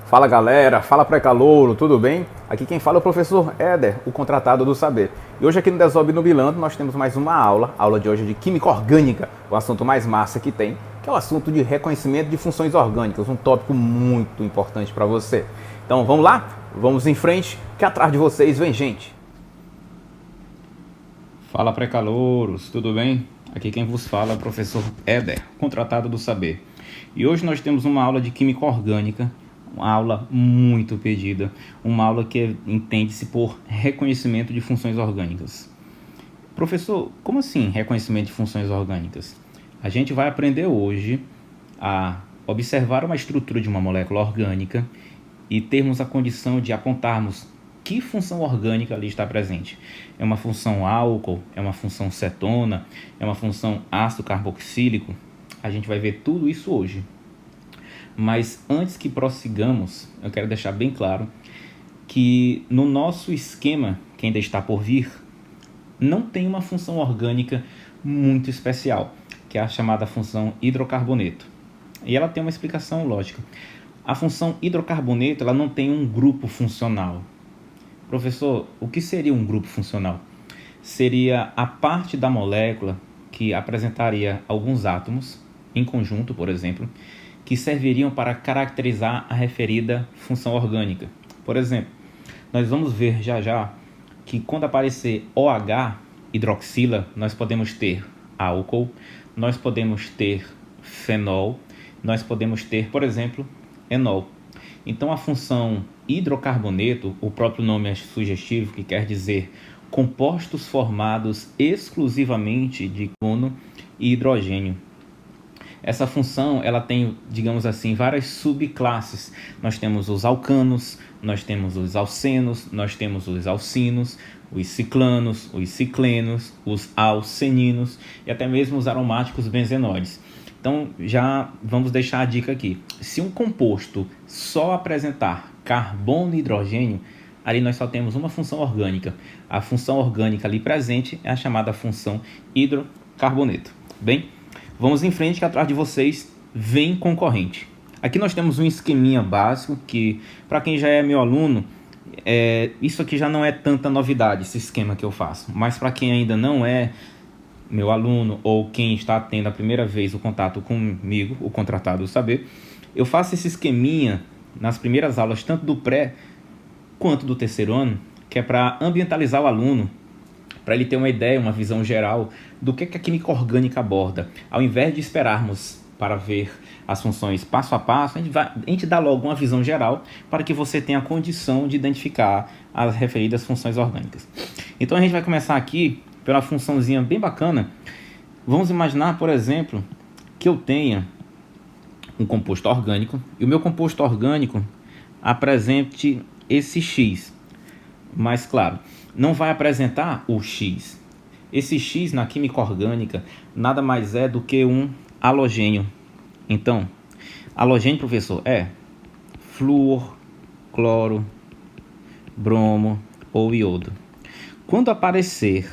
Fala galera, fala pré-calouro, tudo bem? Aqui quem fala é o professor Éder, o contratado do saber. E hoje aqui no Desob Nubilando nós temos mais uma aula de hoje de Química Orgânica, o assunto mais massa que tem, que é o assunto de reconhecimento de funções orgânicas, um tópico muito importante para você. Então vamos lá? Vamos em frente, que atrás de vocês vem gente. Fala pré-calouros, tudo bem? Aqui quem vos fala é o professor Éder, contratado do saber. E hoje nós temos uma aula de Química Orgânica, uma aula muito pedida, uma aula que entende-se por reconhecimento de funções orgânicas. Professor, como assim reconhecimento de funções orgânicas? A gente vai aprender hoje a observar uma estrutura de uma molécula orgânica e termos a condição de apontarmos que função orgânica ali está presente. É uma função álcool, é uma função cetona, é uma função ácido carboxílico? A gente vai ver tudo isso hoje. Mas antes que prossigamos, eu quero deixar bem claro que no nosso esquema, que ainda está por vir, não tem uma função orgânica muito especial, que é a chamada função hidrocarboneto. E ela tem uma explicação lógica. A função hidrocarboneto ela não tem um grupo funcional. Professor, o que seria um grupo funcional? Seria a parte da molécula que apresentaria alguns átomos, em conjunto, por exemplo, que serviriam para caracterizar a referida função orgânica. Por exemplo, nós vamos ver já que quando aparecer OH, hidroxila, nós podemos ter álcool, nós podemos ter fenol, nós podemos ter, por exemplo, enol. Então a função hidrocarboneto, o próprio nome é sugestivo, que quer dizer compostos formados exclusivamente de carbono e hidrogênio. Essa função ela tem, digamos assim, várias subclasses. Nós temos os alcanos, nós temos os alcenos, nós temos os alcinos, os ciclanos, os ciclenos, os alceninos e até mesmo os aromáticos benzenoides. Então já vamos deixar a dica aqui. Se um composto só apresentar carbono e hidrogênio, ali nós só temos uma função orgânica. A função orgânica ali presente é a chamada função hidrocarboneto. Bem, vamos em frente que atrás de vocês vem concorrente. Aqui nós temos um esqueminha básico que, para quem já é meu aluno, isso aqui já não é tanta novidade, esse esquema que eu faço. Mas para quem ainda não é meu aluno ou quem está tendo a primeira vez o contato comigo, o contratado do saber, eu faço esse esqueminha nas primeiras aulas, tanto do pré quanto do terceiro ano, que é para ambientalizar o aluno, para ele ter uma ideia, uma visão geral do que a química orgânica aborda. Ao invés de esperarmos para ver as funções passo a passo, a gente dá logo uma visão geral para que você tenha a condição de identificar as referidas funções orgânicas. Então a gente vai começar aqui pela funçãozinha bem bacana. Vamos imaginar, por exemplo, que eu tenha um composto orgânico e o meu composto orgânico apresente esse X. Mas claro, não vai apresentar o X. Esse X na química orgânica nada mais é do que um halogênio. Então, halogênio, professor, é flúor, cloro, bromo ou iodo. Quando aparecer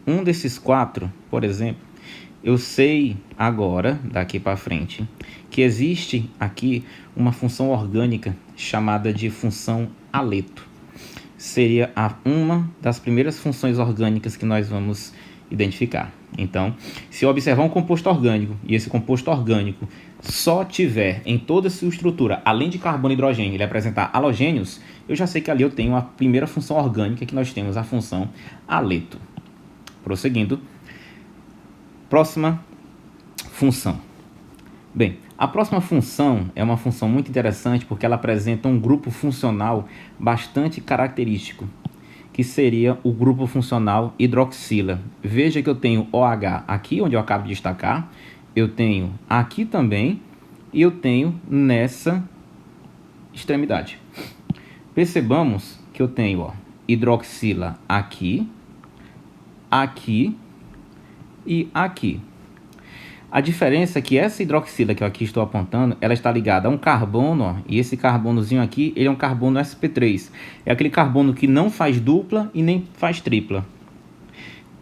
um desses quatro, por exemplo, eu sei agora, daqui para frente, que existe aqui uma função orgânica chamada de função haleto. Seria uma das primeiras funções orgânicas que nós vamos identificar. Então, se eu observar um composto orgânico e esse composto orgânico só tiver em toda a sua estrutura, além de carbono e hidrogênio, ele apresentar halogênios, eu já sei que ali eu tenho a primeira função orgânica, que nós temos a função haleto. Prosseguindo, próxima função. Bem, a próxima função é uma função muito interessante porque ela apresenta um grupo funcional bastante característico, que seria o grupo funcional hidroxila. Veja que eu tenho OH aqui, onde eu acabo de destacar, eu tenho aqui também e eu tenho nessa extremidade. Percebamos que eu tenho hidroxila aqui, aqui e aqui. A diferença é que essa hidroxila que eu aqui estou apontando, ela está ligada a um carbono, e esse carbonozinho aqui, ele é um carbono sp3. É aquele carbono que não faz dupla e nem faz tripla.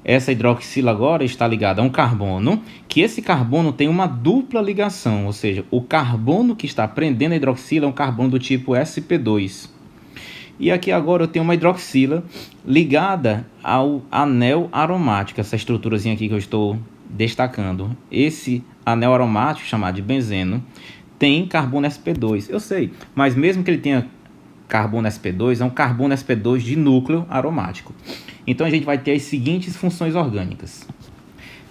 essa hidroxila agora está ligada a um carbono, que esse carbono tem uma dupla ligação, ou seja, o carbono que está prendendo a hidroxila é um carbono do tipo sp2. E aqui agora eu tenho uma hidroxila ligada ao anel aromático, essa estruturazinha aqui que eu estou destacando. Esse anel aromático, chamado de benzeno, tem carbono sp2, eu sei, mas mesmo que ele tenha carbono sp2, é um carbono sp2 de núcleo aromático. Então a gente vai ter as seguintes funções orgânicas.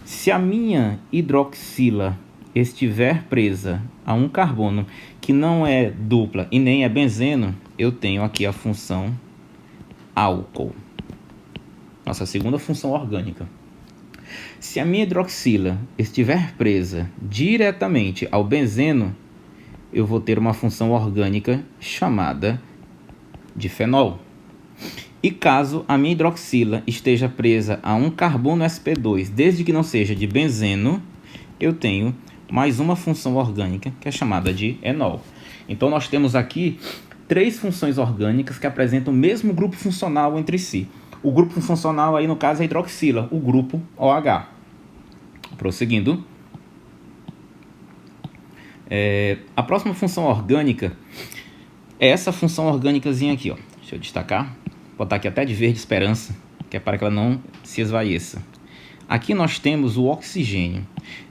Se a minha hidroxila estiver presa a um carbono que não é dupla e nem é benzeno, eu tenho aqui a função álcool, nossa segunda função orgânica. Se a minha hidroxila estiver presa diretamente ao benzeno, eu vou ter uma função orgânica chamada de fenol. E caso a minha hidroxila esteja presa a um carbono sp2, desde que não seja de benzeno, eu tenho mais uma função orgânica que é chamada de enol. Então nós temos aqui 3 funções orgânicas que apresentam o mesmo grupo funcional entre si. O grupo funcional aí no caso é a hidroxila, o grupo OH. Prosseguindo. A próxima função orgânica é essa função orgânicazinha aqui, ó. Deixa eu destacar. Vou botar aqui até de verde esperança, que é para que ela não se esvaeça. Aqui nós temos o oxigênio.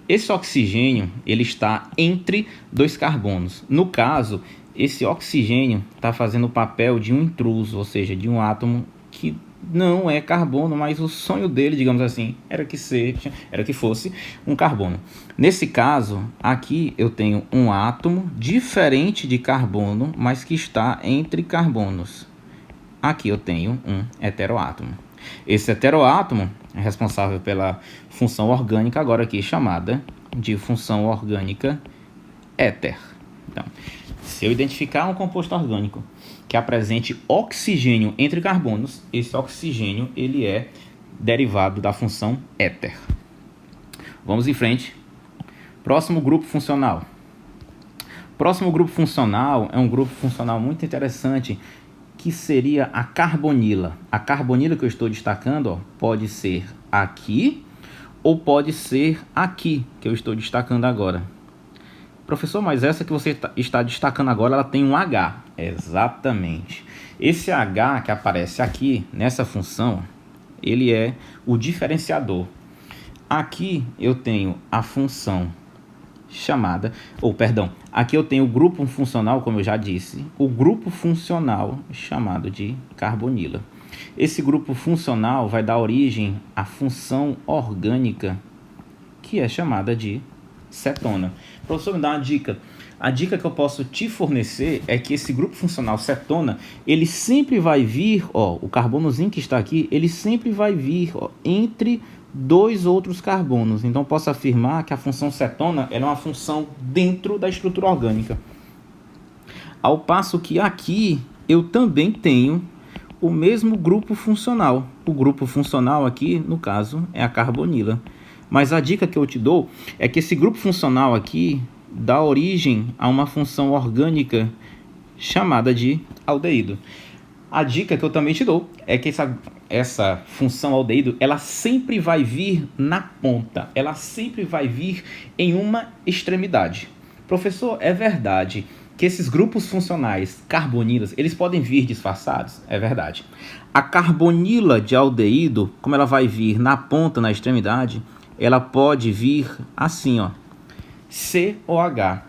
Esse oxigênio ele está entre 2 carbonos. No caso, esse oxigênio está fazendo o papel de um intruso, ou seja, de um átomo que não é carbono, mas o sonho dele, digamos assim, era que fosse um carbono. Nesse caso, aqui eu tenho um átomo diferente de carbono, mas que está entre carbonos. Aqui eu tenho um heteroátomo. Esse heteroátomo é responsável pela função orgânica, agora aqui chamada de função orgânica éter. Então, se eu identificar um composto orgânico que apresente oxigênio entre carbonos, esse oxigênio ele é derivado da função éter. Vamos em frente. Próximo grupo funcional. Próximo grupo funcional é um grupo funcional muito interessante, que seria a carbonila. A carbonila que eu estou destacando, ó, pode ser aqui ou pode ser aqui, que eu estou destacando agora. Professor, mas essa que você está destacando agora, ela tem um H. Exatamente. Esse H que aparece aqui, nessa função, ele é o diferenciador. Aqui eu tenho a função chamada, aqui eu tenho o grupo funcional, como eu já disse, o grupo funcional chamado de carbonila. Esse grupo funcional vai dar origem à função orgânica, que é chamada de cetona. Professor, me dá uma dica. A dica que eu posso te fornecer é que esse grupo funcional cetona, ele sempre vai vir, ó, o carbonozinho que está aqui, ele sempre vai vir, ó, entre 2 outros carbonos. Então posso afirmar que a função cetona é uma função dentro da estrutura orgânica. Ao passo que aqui eu também tenho o mesmo grupo funcional. O grupo funcional aqui, no caso, é a carbonila. Mas a dica que eu te dou é que esse grupo funcional aqui dá origem a uma função orgânica chamada de aldeído. A dica que eu também te dou é que essa função aldeído, ela sempre vai vir na ponta, ela sempre vai vir em uma extremidade. Professor, é verdade que esses grupos funcionais carbonilas, eles podem vir disfarçados? É verdade. A carbonila de aldeído, como ela vai vir na ponta, na extremidade, ela pode vir assim, ó, COH.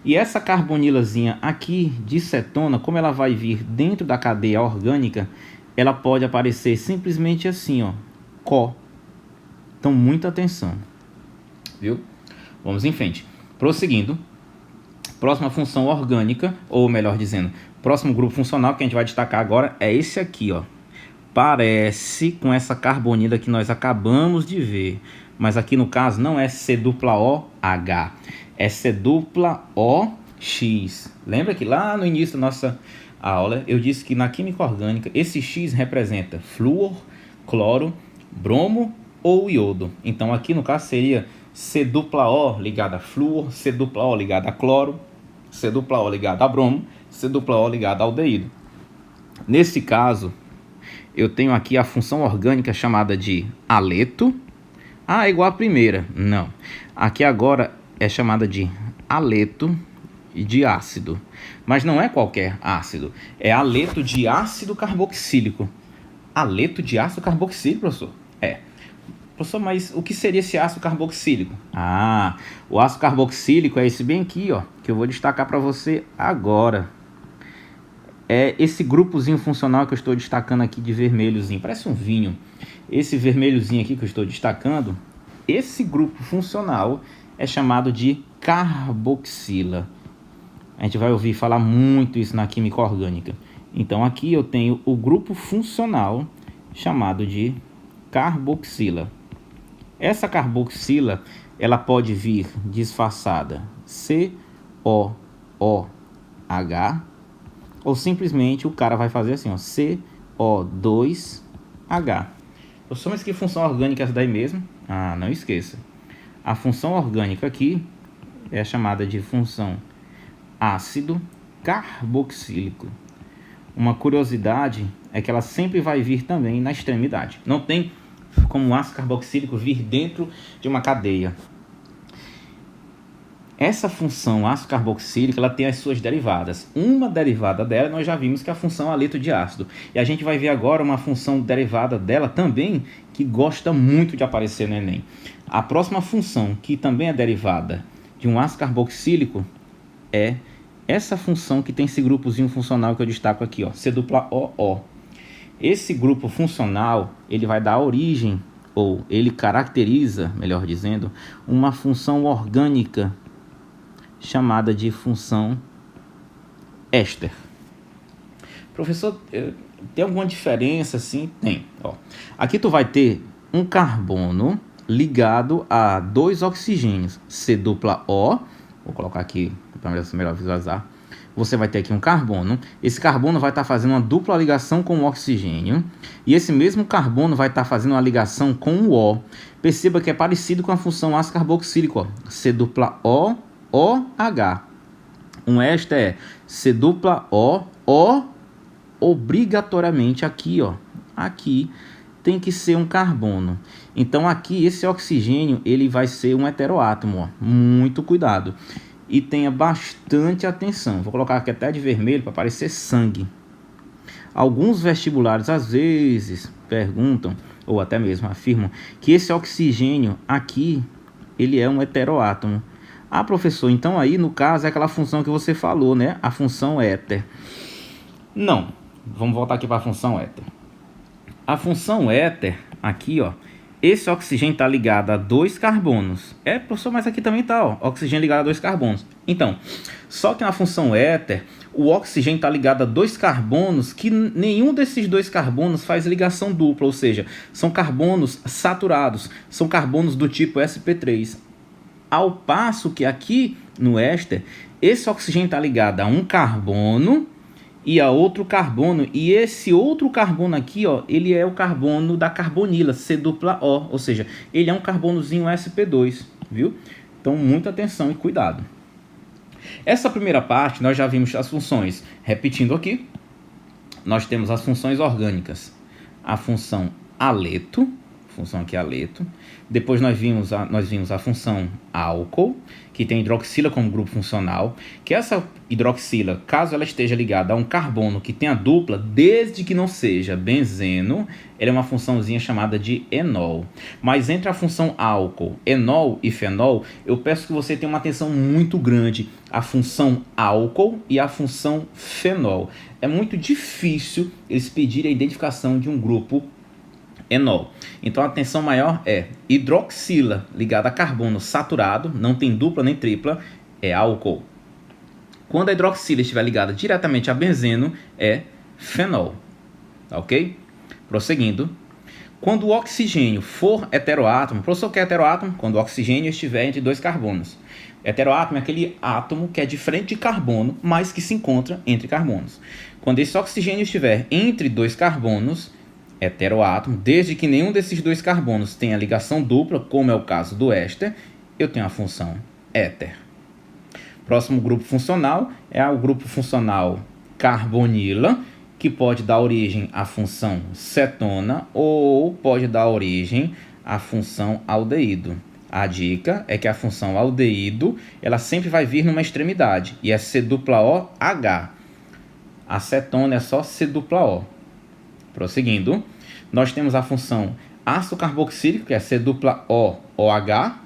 E essa carbonilazinha aqui de cetona, como ela vai vir dentro da cadeia orgânica, ela pode aparecer simplesmente assim, ó, CO. Então, muita atenção, viu? Vamos em frente. Prosseguindo, próxima função orgânica, ou melhor dizendo, próximo grupo funcional que a gente vai destacar agora é esse aqui, ó. Parece com essa carbonila que nós acabamos de ver, mas aqui no caso não é COOH, é COOX. Lembra que lá no início da nossa aula eu disse que na química orgânica esse X representa flúor, cloro, bromo ou iodo. Então aqui no caso seria COO ligado a flúor, COO ligado a cloro, COO ligado a bromo, COO ligado a aldeído. Nesse caso eu tenho aqui a função orgânica chamada de aleto. Ah, é igual à primeira. Não. Aqui agora é chamada de aleto de ácido. Mas não é qualquer ácido. É aleto de ácido carboxílico. Aleto de ácido carboxílico, professor? É. Professor, mas o que seria esse ácido carboxílico? Ah, o ácido carboxílico é esse bem aqui, ó, que eu vou destacar para você agora. É esse grupozinho funcional que eu estou destacando aqui de vermelhozinho. Parece um vinho. Esse vermelhozinho aqui que eu estou destacando, esse grupo funcional é chamado de carboxila. A gente vai ouvir falar muito isso na química orgânica. Então aqui eu tenho o grupo funcional chamado de carboxila. Essa carboxila, ela pode vir disfarçada COOH, ou simplesmente o cara vai fazer assim, ó, CO2H. Professor, mas que função orgânica é essa daí mesmo? Ah, não esqueça. A função orgânica aqui é chamada de função ácido carboxílico. Uma curiosidade é que ela sempre vai vir também na extremidade. Não tem como o ácido carboxílico vir dentro de uma cadeia. Essa função ácido carboxílico, ela tem as suas derivadas. Uma derivada dela nós já vimos que é a função aleto de ácido. E a gente vai ver agora uma função derivada dela também que gosta muito de aparecer no Enem. A próxima função que também é derivada de um ácido carboxílico é essa função que tem esse grupozinho funcional que eu destaco aqui, ó, C-O-O. Esse grupo funcional, ele vai dar origem, ou ele caracteriza, melhor dizendo, uma função orgânica chamada de função éster. Professor, tem alguma diferença assim? Tem. Ó. Aqui tu vai ter um carbono ligado a dois oxigênios, C-O, vou colocar aqui para melhor visualizar. Você vai ter aqui um carbono. Esse carbono vai estar fazendo uma dupla ligação com o oxigênio. E esse mesmo carbono vai estar fazendo uma ligação com o O. Perceba que é parecido com a função ácido carboxílico, ó. C-O-O-H. Um éster é C-O-O, obrigatoriamente aqui, ó. Aqui tem que ser um carbono. Então aqui esse oxigênio ele vai ser um heteroátomo, ó. Muito cuidado. E tenha bastante atenção. Vou colocar aqui até de vermelho para parecer sangue. Alguns vestibulares às vezes perguntam, ou até mesmo afirmam, que esse oxigênio aqui, ele é um heteroátomo. Ah, professor, então aí no caso é aquela função que você falou, né? A função éter. Não, vamos voltar aqui para a função éter. A função éter, aqui ó, esse oxigênio está ligado a dois carbonos. É, professor, mas aqui também está, ó, oxigênio ligado a dois carbonos. Então, só que na função éter, o oxigênio está ligado a dois carbonos que nenhum desses dois carbonos faz ligação dupla, ou seja, são carbonos saturados, são carbonos do tipo sp3. Ao passo que aqui no éster, esse oxigênio está ligado a um carbono e a outro carbono, e esse outro carbono aqui, ó, ele é o carbono da carbonila, C-O, ou seja, ele é um carbonozinho sp2, viu? Então, muita atenção e cuidado. Essa primeira parte, nós já vimos as funções. Repetindo aqui, nós temos as funções orgânicas. A função aleto, função aqui aleto. Depois nós vimos a função álcool, que tem hidroxila como grupo funcional, que essa hidroxila, caso ela esteja ligada a um carbono que tenha dupla, desde que não seja benzeno, ela é uma funçãozinha chamada de enol. Mas entre a função álcool, enol e fenol, eu peço que você tenha uma atenção muito grande à função álcool e à função fenol. É muito difícil eles pedirem a identificação de um grupo enol. Então a atenção maior é hidroxila ligada a carbono saturado, não tem dupla nem tripla, é álcool. Quando a hidroxila estiver ligada diretamente a benzeno, é fenol. Tá ok? Prosseguindo. Quando o oxigênio for heteroátomo, professor, o que é heteroátomo? Quando o oxigênio estiver entre dois carbonos. Heteroátomo é aquele átomo que é diferente de carbono, mas que se encontra entre carbonos. Quando esse oxigênio estiver entre dois carbonos, heteroátomo, desde que nenhum desses dois carbonos tenha ligação dupla, como é o caso do éster, eu tenho a função éter. Próximo grupo funcional é o grupo funcional carbonila, que pode dar origem à função cetona ou pode dar origem à função aldeído. A dica é que a função aldeído, ela sempre vai vir numa extremidade, e é C-O-H. A cetona é só C-O. Prosseguindo, nós temos a função ácido carboxílico, que é C-O-OH.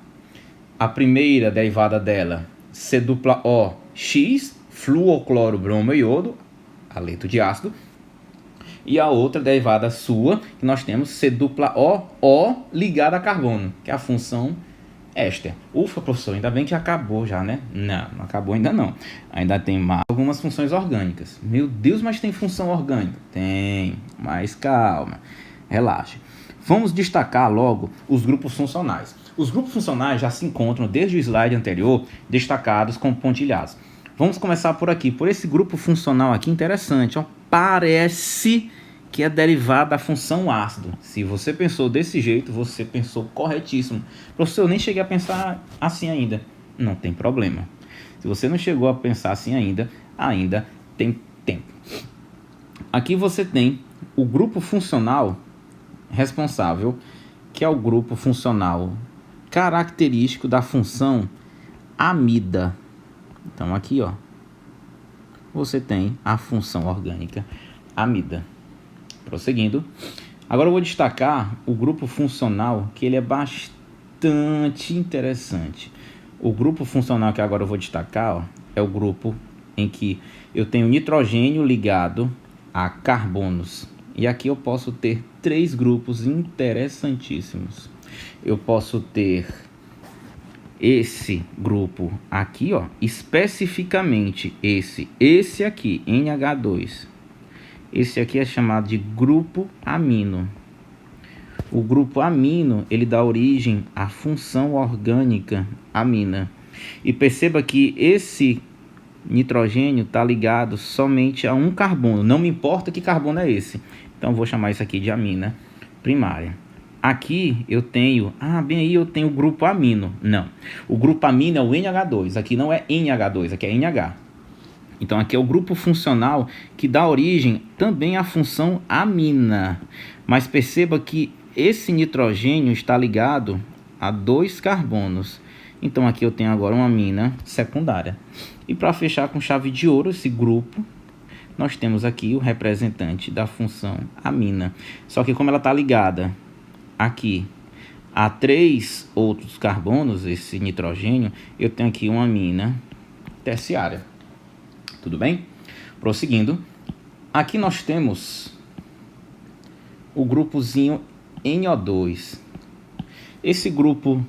A primeira derivada dela, C-O-X, fluocloro, bromo e iodo, haleto de ácido. E a outra derivada sua, que nós temos C-O-O ligada a carbono, que é a função éster. Ufa, professor, ainda bem que acabou já, né? Não acabou ainda não. Ainda tem mais algumas funções orgânicas. Meu Deus, mas tem função orgânica? Tem, mas calma, relaxa. Vamos destacar logo os grupos funcionais. Os grupos funcionais já se encontram desde o slide anterior, destacados com pontilhados. Vamos começar por aqui, por esse grupo funcional aqui interessante, ó. Parece que é derivado da função ácido. Se você pensou desse jeito, você pensou corretíssimo. Professor, eu nem cheguei a pensar assim ainda. Não tem problema. Se você não chegou a pensar assim ainda tem tempo. Aqui você tem o grupo funcional responsável, que é o grupo funcional característico da função amida. Então aqui, ó, você tem a função orgânica amida. Prosseguindo, agora eu vou destacar o grupo funcional, que ele é bastante interessante. O grupo funcional que agora eu vou destacar, ó, é o grupo em que eu tenho nitrogênio ligado a carbonos. E aqui eu posso ter três grupos interessantíssimos. Eu posso ter esse grupo aqui, ó, especificamente esse aqui, NH2. Esse aqui é chamado de grupo amino. O grupo amino, ele dá origem à função orgânica amina. E perceba que esse nitrogênio está ligado somente a um carbono. Não me importa que carbono é esse. Então, vou chamar isso aqui de amina primária. Aqui eu tenho, bem aí eu tenho o grupo amino. Não, o grupo amino é o NH2. Aqui não é NH2, aqui é NH. Então, aqui é o grupo funcional que dá origem também à função amina. Mas perceba que esse nitrogênio está ligado a dois carbonos. Então, aqui eu tenho agora uma amina secundária. E para fechar com chave de ouro esse grupo, nós temos aqui o representante da função amina. Só que como ela está ligada aqui a três outros carbonos, esse nitrogênio, eu tenho aqui uma amina terciária. Tudo bem? Prosseguindo, aqui nós temos o grupozinho NO2. Esse grupo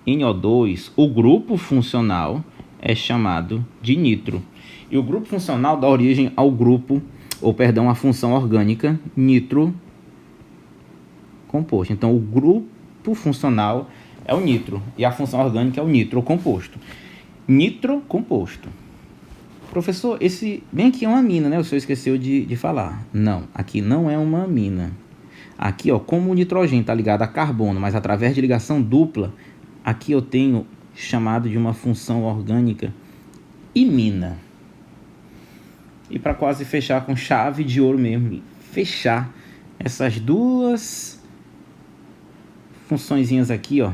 NO2, o grupo funcional é chamado de nitro. E o grupo funcional dá origem ao grupo, à função orgânica nitro composto. Então, o grupo funcional é o nitro e a função orgânica é o nitro composto. Nitro composto. Professor, esse bem aqui é uma amina, né? O senhor esqueceu de falar. Não, aqui não é uma amina. Aqui, ó, como o nitrogênio está ligado a carbono, mas através de ligação dupla, aqui eu tenho chamado de uma função orgânica imina. E para quase fechar com chave de ouro mesmo, fechar essas duas funçõezinhas aqui, ó,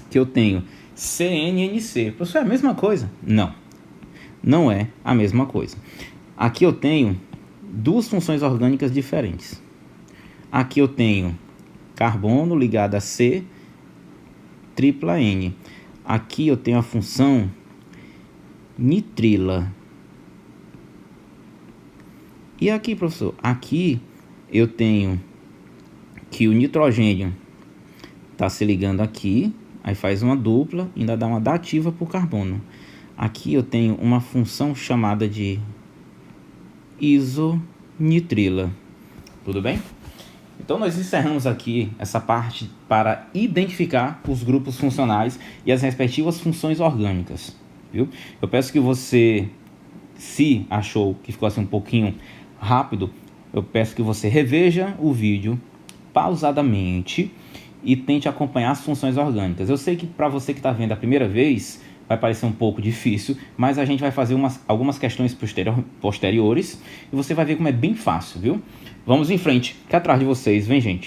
que eu tenho CNNC. Professor, é a mesma coisa? Não é a mesma coisa. Aqui eu tenho duas funções orgânicas diferentes. Aqui eu tenho carbono ligado a C, tripla N. Aqui eu tenho a função nitrila. E aqui, professor? Aqui eu tenho que o nitrogênio está se ligando aqui, aí faz uma dupla, ainda dá uma dativa para o carbono. Aqui eu tenho uma função chamada de isonitrila. Tudo bem? Então nós encerramos aqui essa parte para identificar os grupos funcionais e as respectivas funções orgânicas, viu? Eu peço que você, se achou que ficou assim um pouquinho rápido, eu peço que você reveja o vídeo pausadamente e tente acompanhar as funções orgânicas. Eu sei que para você que está vendo a primeira vez, vai parecer um pouco difícil, mas a gente vai fazer algumas questões posteriores e você vai ver como é bem fácil, viu? Vamos em frente, que atrás de vocês vem gente.